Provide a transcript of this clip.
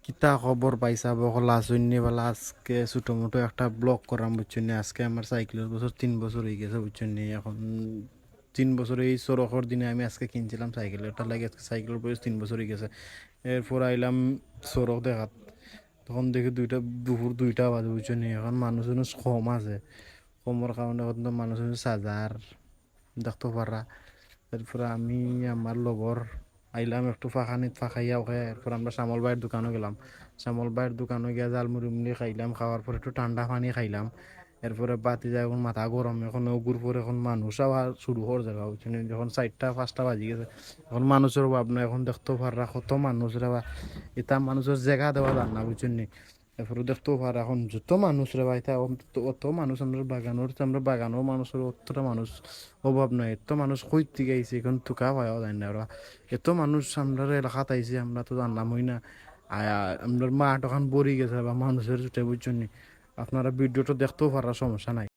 কিতা খবর পাইছা বকলা শূন্যবেলা আজকে ছোটো মোটো একটা ব্লগ করাম বুঝছেন নি। আজকে আমার সাইকেলের বছর 3 বছর হয়ে গেছে বুঝছেন নি। এখন 3 বছর এই চড়কর দিনে আমি আজকে কিনছিলাম সাইকেল, ওটা লাগে আজকে সাইকেলের বয়স 3 বছর হয়ে গেছে। এরপর আইলাম চড়ক দেখাত, তখন দেখি দুপুর 2টা বাজে বুঝছেন নি। এখন মানুষজন কম আছে, কমর কারণে এখন তো মানুষজন সাজার দেখতে পারা। এরপরে আমি আমার লগর আইলাম একটু ফাঁকানিত ফাঁকাইয়া ওকে। এরপর আমরা শ্যামল ভাইয়ের দোকানে গেলাম, শ্যামল ভাইয়ের দোকানে গিয়ে জালমুড়ি মুড়ি খাইলাম, খাওয়ার পর একটু ঠান্ডা পানি খাইলাম। এরপরে বাতি যায়, এখন মাথা গরম, এখন ওগুর পর এখন মানুষ আবার শুরু হওয়ার জায়গা বুঝছেন। যখন 4টা 5টা বাজি গেছে, এখন মানুষের অভাব নয়। এখন দেখতেও পাররা কত মানুষ রে বা, এটা মানুষের জায়গা দেওয়া যান না বুঝছেন নি। এরপরে দেখতেও পারা এখন যত মানুষ রে ভাই, তা অত মানুষ আমরা বাগানোর মানুষের অতটা মানুষ অভাব নয়। এত মানুষ কই থেকে আইছে এখন তুকা পাওয়া যায় না ওরা। এত মানুষ আমরা এলাকাত আইছে, আমরা তো জানলাম হই না। আমরা মাঠ ওখান ভরি গেছে বা মানুষের জুটে বুঝছেন নি। আপনারা ভিডিওটা দেখতেও পারা, সমস্যা নাই।